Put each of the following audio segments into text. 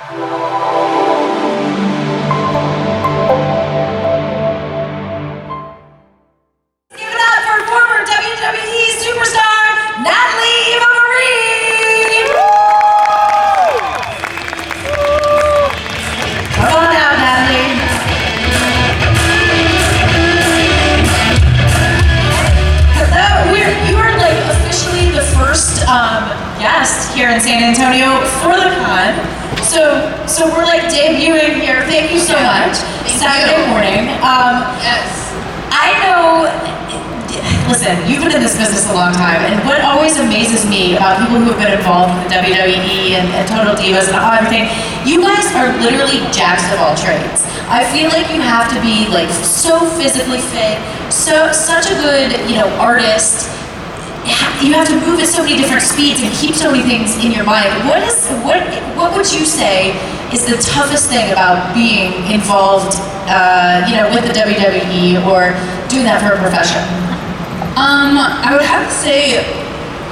Give it up for former WWE superstar Natalie Eva Marie. Come on out, Natalie. Hello. You are like officially the first guest here in San Antonio for the con. So we're like debuting here. Thank you so much. Saturday morning. Yes. I know, listen, you've been in this business a long time, and what always amazes me about people who have been involved with the WWE and Total Divas and everything, you guys are literally jacks of all trades. I feel like you have to be like so physically fit, such a good, artist. You have to move at so many different speeds and keep so many things in your mind. What would you say is the toughest thing about being involved, with the WWE or doing that for a profession? I would have to say,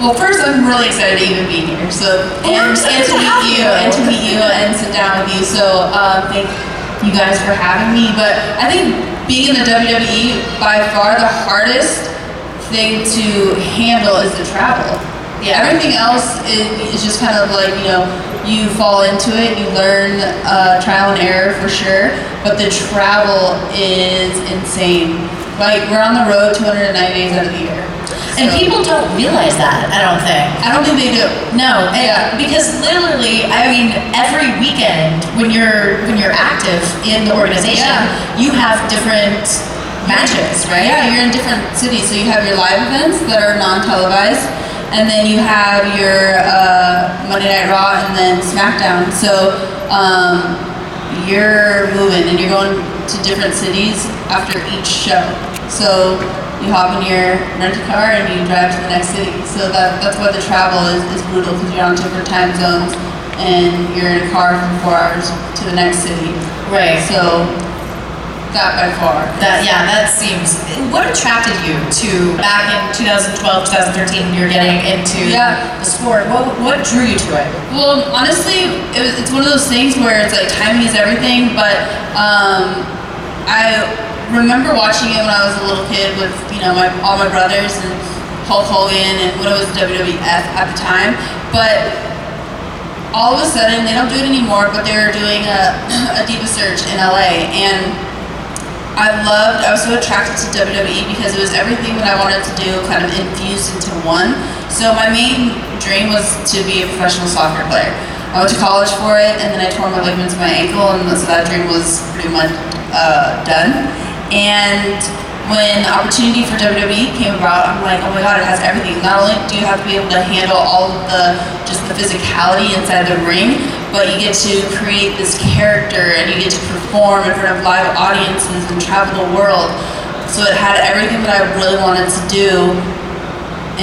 well, first I'm really excited to even be here. So and to meet you and sit down with you. So thank you guys for having me. But I think being in the WWE, by far the hardest thing to handle is the travel. Yeah. Everything else is just kind of like, you fall into it, you learn trial and error for sure, but the travel is insane. Like, we're on the road 290 days out of the year. And people don't realize that, I don't think. I don't think they do. No, because literally, every weekend when you're active in the organization, you have different matches, right? Yeah, you're in different cities. So you have your live events that are non-televised, and then you have your Monday Night Raw and then SmackDown. So you're moving and you're going to different cities after each show. So you hop in your rented car and you drive to the next city. So that's why the travel is brutal, because you're on different time zones and you're in a car for 4 hours to the next city. Right. So that by far. That seems. What attracted you to back in 2012, 2013 when you were getting into the sport? What drew you to it? Well, honestly, it's one of those things where it's like timing is everything. But I remember watching it when I was a little kid with all my brothers and Hulk Hogan and what it was WWF at the time. But all of a sudden, they don't do it anymore. But they were doing a Diva Search in LA, and I was so attracted to WWE because it was everything that I wanted to do kind of infused into one. So my main dream was to be a professional soccer player. I went to college for it, and then I tore my ligaments in my ankle, and so that dream was pretty much done. And when the opportunity for WWE came about, I'm like, oh my god, it has everything. Not only do you have to be able to handle all of the physicality inside the ring, but you get to create this character and you get to perform in front of live audiences and travel the world. So it had everything that I really wanted to do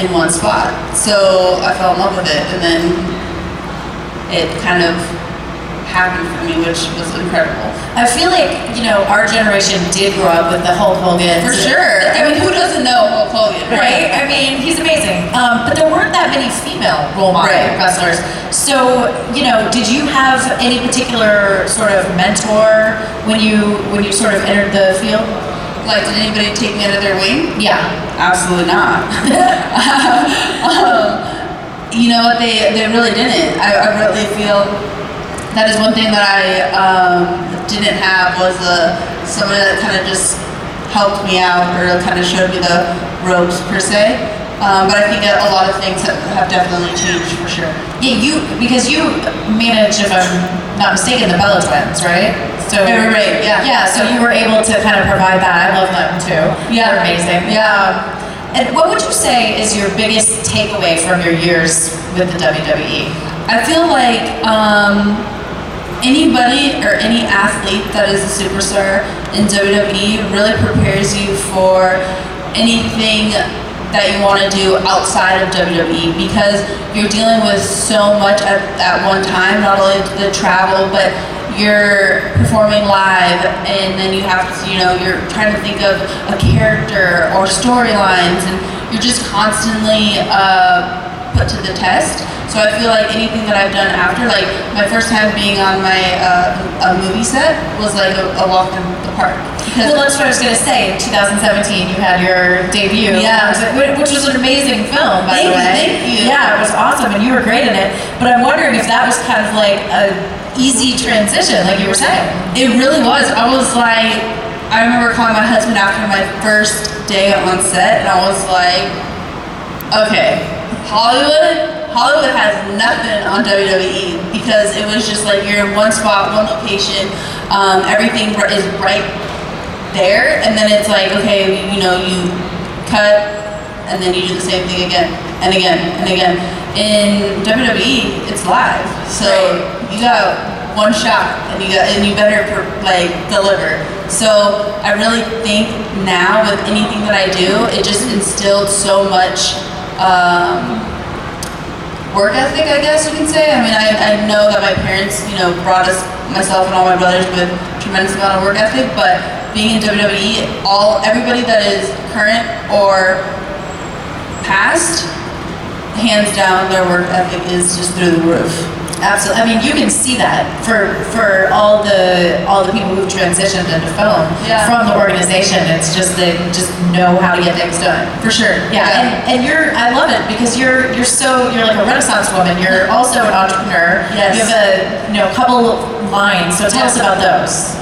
in one spot. So I fell in love with it, and then it kind of happened for me, which was incredible. I feel like, our generation did grow up with the Hulk Hogan. For sure. Who doesn't know Hulk Hogan? Right? He's amazing. But there weren't that many female role model wrestlers. So, did you have any particular sort of mentor when you sort of entered the field? Like, did anybody take me under their wing? Yeah. Absolutely not. You know what? They really didn't. I really feel that is one thing that I didn't have, was somebody that kind of just helped me out or kind of showed me the ropes per se. But I think a lot of things have definitely changed for sure. Yeah, because you manage, if I'm not mistaken, the Bella Twins, right? So right, yeah. Yeah, so you were able to kind of provide that. I love them too. Yeah, they're amazing. Yeah. And what would you say is your biggest takeaway from your years with the WWE? I feel like anybody or any athlete that is a superstar in WWE really prepares you for anything that you want to do outside of WWE, because you're dealing with so much at one time, not only the travel, but you're performing live, and then you have to, you're trying to think of a character or storylines, and you're just constantly put to the test. So I feel like anything that I've done after, like my first time being on my a movie set was like a walk in the park. Because Well, that's what I was gonna say. In 2017, you had your debut. Yeah. Which was an amazing film, by the way. Thank you. Yeah, it was awesome, and you were great in it. But I'm wondering if that was kind of like a easy transition, like you were saying. It really was. I was like, I remember calling my husband after my first day on set, and I was like, okay, Hollywood has nothing on WWE, because it was just like you're in one spot, one location, everything is right there, and then it's like, okay, you know, you cut, and then you do the same thing again and again and again. In WWE, it's live, so you got one shot, and you better like deliver. So I really think now with anything that I do, it just instilled so much work ethic, I guess you can say. I mean, I know that my parents, you know, brought us, myself and all my brothers, with tremendous amount of work ethic, but being in WWE, everybody that is current or past, hands down, their work ethic is just through the roof. Absolutely. I mean, you can see that for all the people who've transitioned into film from the organization. It's just they just know how to get things done. For sure. Yeah. And I love it because you're like a Renaissance woman. You're also an entrepreneur. Yes. You have a couple lines. So tell us about those.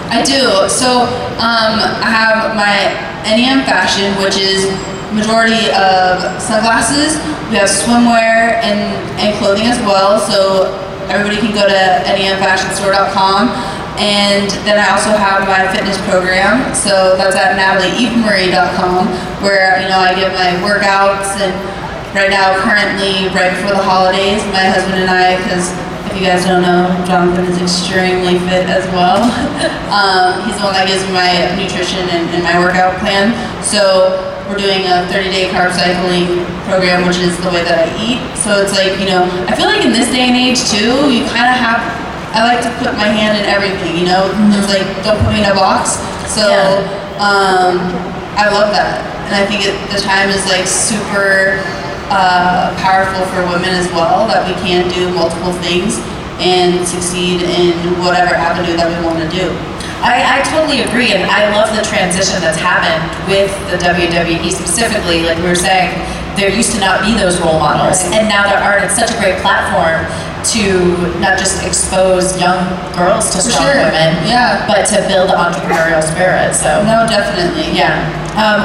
I do. So I have my NEM fashion, which is majority of sunglasses. We have swimwear and clothing as well, so everybody can go to nemfashionstore.com. And then I also have my fitness program, so that's at NatalieEvaMarie.com, where, you know, I give my workouts. And right now, currently, right before the holidays, my husband and I, because if you guys don't know, Jonathan is extremely fit as well. He's the one that gives me my nutrition and my workout plan. So we're doing a 30-day carb cycling program, which is the way that I eat. So it's like, you know, I feel like in this day and age too, you kind of have, I like to put my hand in everything, you know? It's like, don't put me in a box. So I love that. And I think the time is like super powerful for women as well, that we can do multiple things and succeed in whatever avenue that we want to do. I totally agree, and I love the transition that's happened with the WWE specifically. Like we were saying, there used to not be those role models, and now there are. And it's such a great platform to not just expose young girls to strong women, but to build the entrepreneurial spirit. So no, definitely,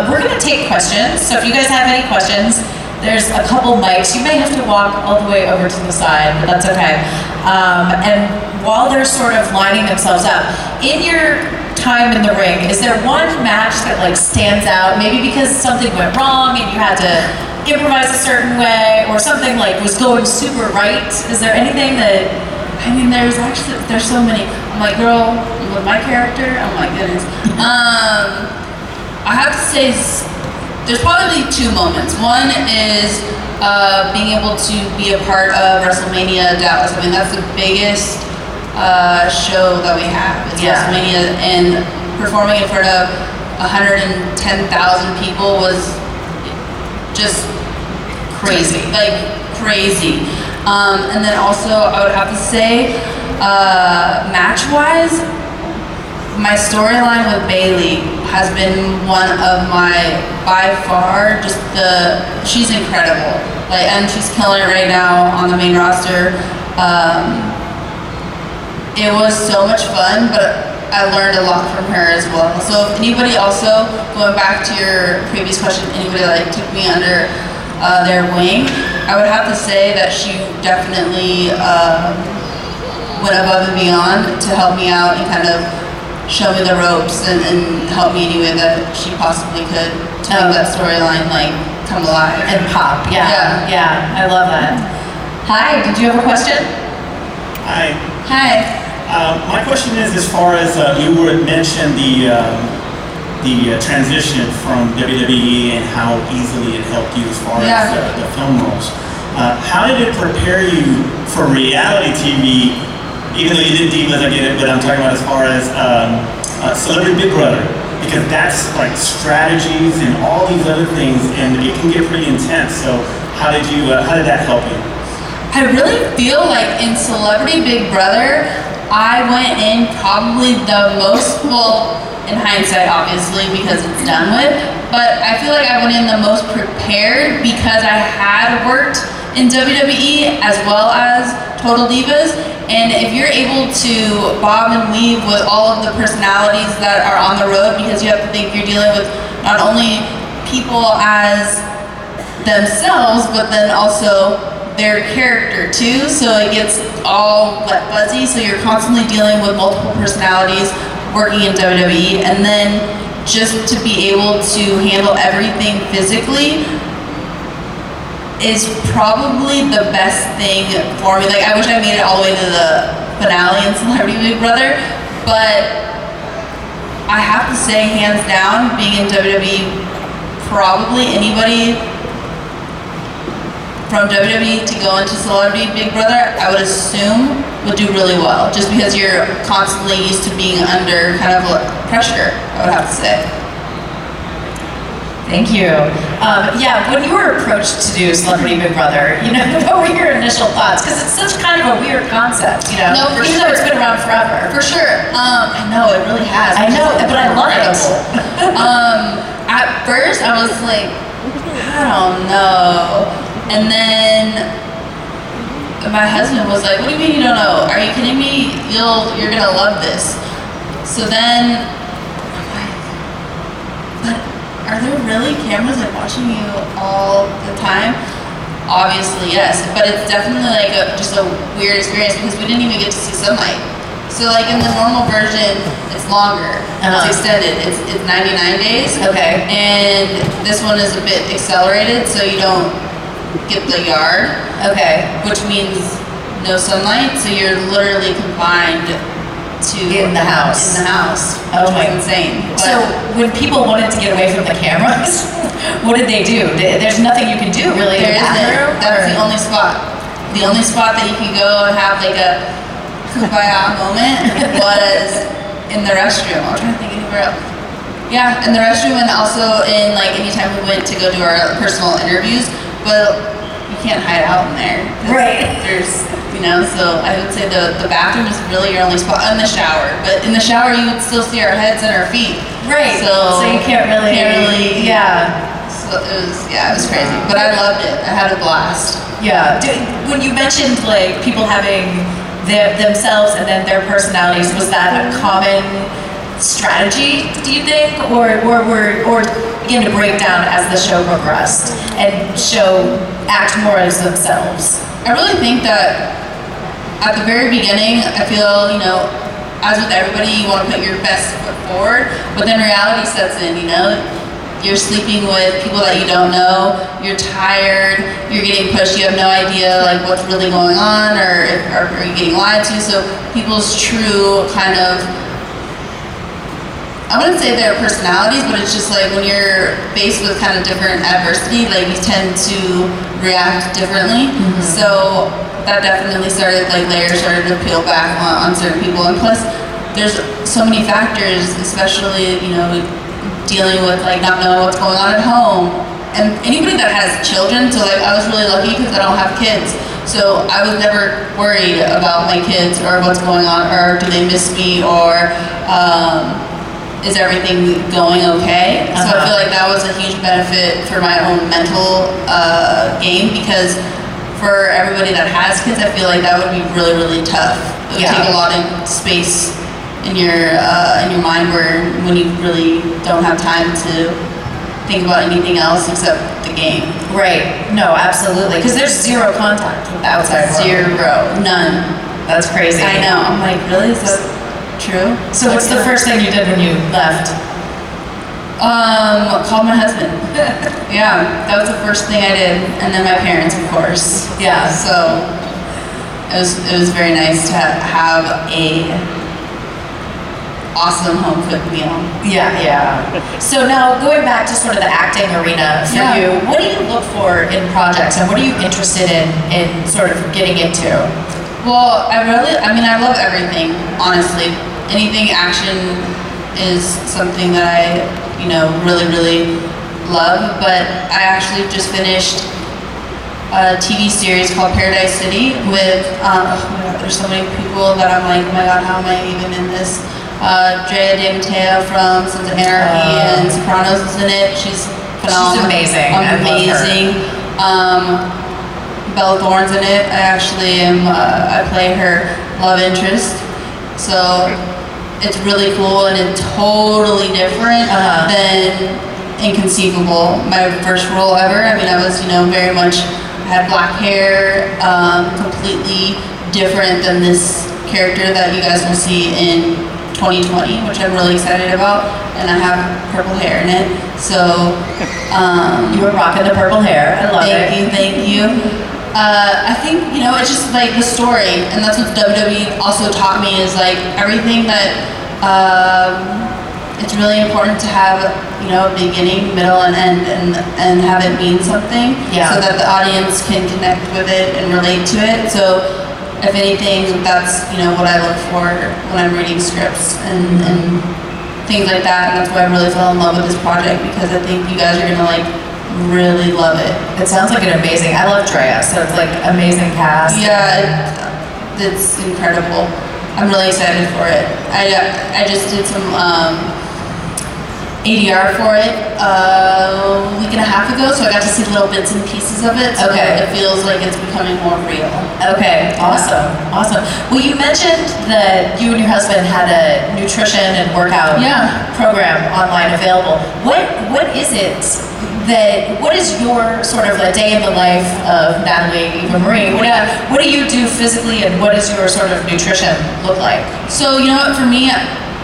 we're gonna take questions. So if you guys have any questions, there's a couple mics. You may have to walk all the way over to the side, but that's okay. And while they're sort of lining themselves up, in your time in the ring, is there one match that like stands out? Maybe because something went wrong and you had to improvise a certain way, or something like was going super right. Is there anything that? I mean, there's so many. I'm like, girl, with my character, oh my goodness. I have to say, there's probably two moments. One is being able to be a part of WrestleMania Dallas. I mean, that's the biggest show that we have. It's WrestleMania, and performing in front of 110,000 people was just crazy, like crazy. And then also, I would have to say, match-wise, my storyline with Bailey has been one of my, by far, she's incredible. Like, and she's killing it right now on the main roster. It was so much fun, but I learned a lot from her as well. So if anybody also, going back to your previous question, anybody like took me under their wing, I would have to say that she definitely went above and beyond to help me out and kind of show me the ropes and help me any way that she possibly could to make that storyline like come alive and pop. Yeah, I love that. Hi, did you have a question? Hi. Hi. My question is, as far as you would mention the transition from WWE and how easily it helped you as far as the film roles. How did it prepare you for reality TV? Even though you did Divas, I get it, but I'm talking about as far as Celebrity Big Brother, because that's like strategies and all these other things, and it can get pretty intense. So How did that help you? I really feel like in Celebrity Big Brother, I went in probably the most, well, in hindsight, obviously, because it's done with, but I feel like I went in the most prepared because I had worked in WWE as well as Total Divas, and if you're able to bob and weave with all of the personalities that are on the road, because you have to think you're dealing with not only people as themselves, but then also their character too, so it gets all fuzzy, so you're constantly dealing with multiple personalities working in WWE, and then just to be able to handle everything physically is probably the best thing for me. Like, I wish I made it all the way to the finale in Celebrity Big Brother, but I have to say, hands down, being in WWE, probably anybody from WWE to go into Celebrity Big Brother, I would assume would do really well, just because you're constantly used to being under kind of pressure, I would have to say. Thank you. Yeah, when you were approached to do Celebrity Big Brother, what were your initial thoughts? Because it's such kind of a weird concept, No, for even sure. though it's been around forever. For sure. I know, it really has. I know, but I love it. At first, I was like, I don't know. And then my husband was like, what do you mean you don't know? Are you kidding me? You're gonna love this. So then I'm like, but are there really cameras like watching you all the time? Obviously, yes, but it's definitely like just a weird experience because we didn't even get to see sunlight. So like in the normal version, it's longer, it's extended, it's 99 days. Okay. And this one is a bit accelerated, so you don't get the yard. Okay. Which means no sunlight, so you're literally confined to In the house. In the house. Oh which my. is insane. So when people wanted to get away from the cameras, what did they do? There's nothing you can do really in There the bathroom? isn't. That's the only spot. The only spot that you can go and have like a kumbaya moment was in the restroom. I'm trying to think anywhere else. Yeah, in the restroom, and also in like anytime we went to go do our personal interviews, but you can't hide out in there. Right. There's, so I would say the bathroom is really your only spot, in the shower. But in the shower, you would still see our heads and our feet. Right. So you can't really. Yeah. So it was crazy, but I loved it. I had a blast. Yeah. When you mentioned like people having themselves and then their personalities, was that a common strategy, do you think, or begin to break down as the show progressed and act more as themselves? I really think that at the very beginning, I feel, as with everybody, you want to put your best foot forward, but then reality sets in, You're sleeping with people that you don't know, you're tired, you're getting pushed, you have no idea like what's really going on, or are you getting lied to, so people's true kind of, I wouldn't say their personalities, but it's just like when you're faced with kind of different adversity, like you tend to react differently. Mm-hmm. So that definitely layers started to peel back on certain people. And plus, there's so many factors, especially, dealing with like not knowing what's going on at home. And anybody that has children, so like I was really lucky because I don't have kids. So I was never worried about my kids or what's going on, or do they miss me, or is everything going okay? So I feel like that was a huge benefit for my own mental game, because for everybody that has kids, I feel like that would be really, really tough. It would take a lot of space in your mind when you really don't have time to think about anything else except the game. Right. No, absolutely. Because there's zero contact with the outside world. Zero. None. That's crazy. I know. I'm like, really? Is that true? So what's the first thing you did when you left? Called my husband. Yeah, that was the first thing I did, and then my parents, of course. Yeah. So it was very nice to have a awesome home cooked meal. Yeah. So now going back to sort of the acting arena for you, what do you look for in projects, and what are you interested in sort of getting into? Well, I love everything, honestly. Anything action is something that I, really, really love, but I actually just finished TV series called Paradise City with, oh my God, there's so many people that I'm like, oh my God, how am I even in this? Drea De Matteo from Sons of Anarchy and Sopranos is in it. She's phenomenal. She's amazing. Amazing. Bella Thorne's in it. I play her love interest. So it's really cool and it's totally different than Inconceivable, my first role ever. I mean, I was, very much, I had black hair, completely different than this character that you guys will see in 2020, which I'm really excited about, and I have purple hair in it. So, you were rocking the purple hair. I love it. Thank you. I think, it's just like the story, and that's what WWE also taught me is like everything that, it's really important to have, a beginning, middle, and end, and have it mean something, so that the audience can connect with it and relate to it. So, if anything, that's what I look for when I'm reading scripts and things like that. And that's why I really fell in love with this project, because I think you guys are gonna really love it. It sounds like an amazing. I love Drea, so it's like amazing cast. Yeah, it's incredible. I'm really excited for it. I just did some ADR for it a week and a half ago, so I got to see little bits and pieces of it. So it feels like it's becoming more real. Okay, awesome. Well, you mentioned that you and your husband had a nutrition and workout program online available. What is it what is your sort of a day in the life of Natalie Eva Marie? What do you do physically, and what does your sort of nutrition look like? So, for me,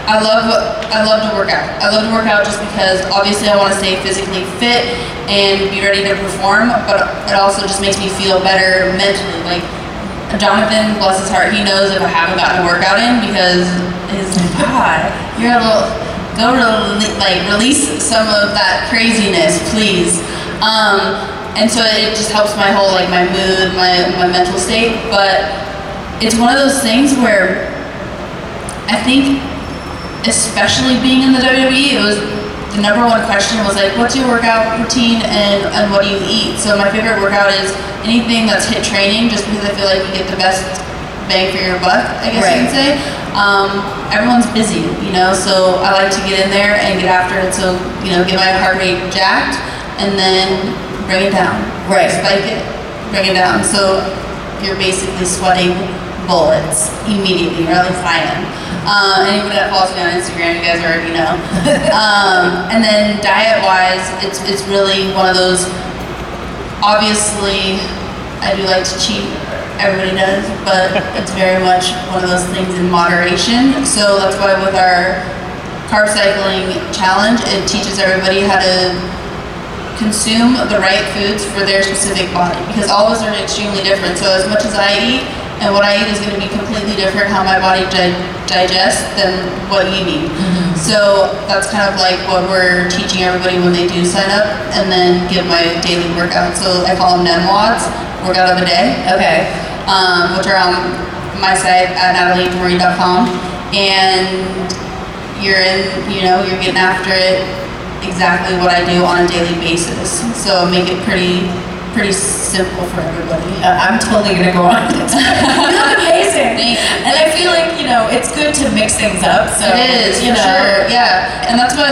I love to work out. I love to work out just because obviously I want to stay physically fit and be ready to perform, but it also just makes me feel better mentally. Like Jonathan, bless his heart, he knows if I haven't gotten a workout in because his God, you're a little release some of that craziness, please. And so it just helps my whole my mood, my mental state. But it's one of those things where I think, especially being in the WWE, it was the number one question was what's your workout routine and what do you eat? So my favorite workout is anything that's HIIT training, just because I feel like you get the best bang for your buck, I guess you could say. Everyone's busy, so I like to get in there and get after it. So, get my heart rate jacked and then bring it down. Spike it, bring it down. So you're basically sweating bullets immediately, or at least I am. Anybody that follows me on Instagram, you guys already know. And then diet-wise, it's really one of those, obviously, I do like to cheat, everybody does, but it's very much one of those things in moderation. So that's why with our carb cycling challenge, it teaches everybody how to consume the right foods for their specific body, because all of us are extremely different. So as much as I eat, and what I eat is going to be completely different how my body digests than what you need. So that's kind of what we're teaching everybody when they do sign up, and then give my daily workout. So I call them NEMWODs, workout of the day. Which are on my site at nataliemarie.com, and you're getting after it exactly what I do on a daily basis. So make it pretty simple for everybody. I'm totally gonna go on. You look amazing. And I feel like, it's good to mix things up. So it is, for sure, yeah. And that's why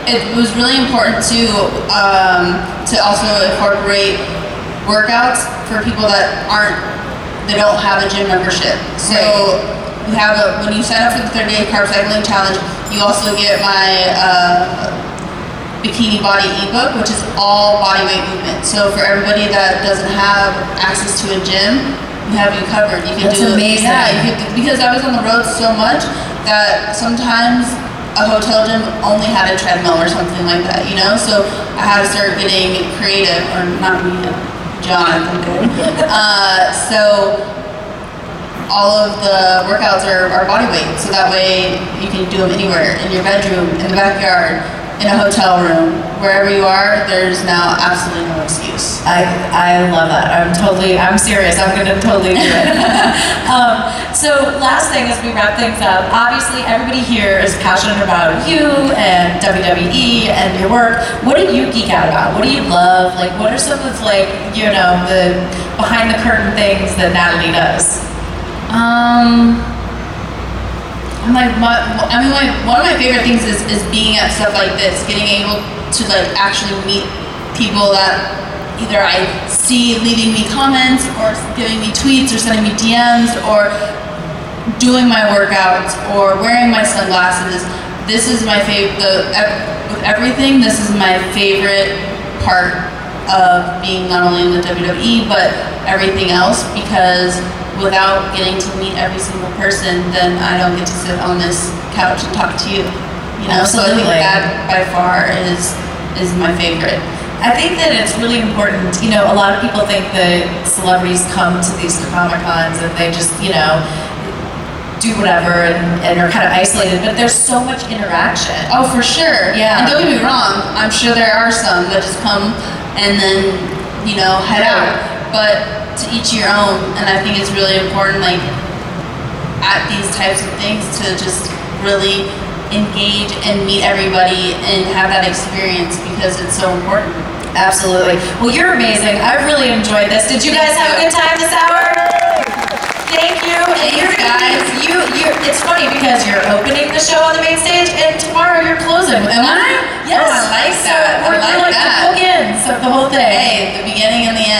it was really important to also incorporate workouts for people that they don't have a gym membership. So we have when you sign up for the 30-day carb cycling challenge, you also get my Bikini Body ebook, which is all body weight movement. So for everybody that doesn't have access to a gym, we have you covered. You can That's amazing. Yeah, because I was on the road so much that sometimes a hotel gym only had a treadmill or something like that, So I had to start getting creative, or not me, Jonathan did. So all of the workouts are body weight, so that way you can do them anywhere, in your bedroom, in the backyard, in a hotel room. Wherever you are, there's now absolutely no excuse. I love that. I'm serious. I'm gonna totally do it. So last thing as we wrap things up, obviously everybody here is passionate about you and WWE and your work. What do you geek out about? What do you love? Like, what are some of like, you know, the behind the curtain things that Natalie does? One of my favorite things is being at stuff like this, getting able to like actually meet people that either I see leaving me comments or giving me tweets or sending me DMs or doing my workouts or wearing my sunglasses. This is my favorite. With everything, this is my favorite part of being not only in the WWE but everything else, because without getting to meet every single person, then I don't get to sit on this couch and talk to you. You know, Absolutely. so I think that by far is my favorite. I think that it's really important. You know, a lot of people think that celebrities come to these Comic Cons and they just, you know, do whatever and are kind of isolated, but there's so much interaction. Oh, for sure. Yeah. And don't get me wrong, I'm sure there are some that just come and then, you know, head out. But to each your own, and I think it's really important, like, at these types of things to just really engage and meet everybody and have that experience, because it's so important. Absolutely. Well, you're amazing. I've really enjoyed this. Did you guys have a good time this hour? Thank you. And you guys, it's funny because you're opening the show on the main stage, and tomorrow you're closing. Am I? Yes. Oh, I like that. So we're I like like that. the bookends of the whole thing. Hey, the beginning and the end.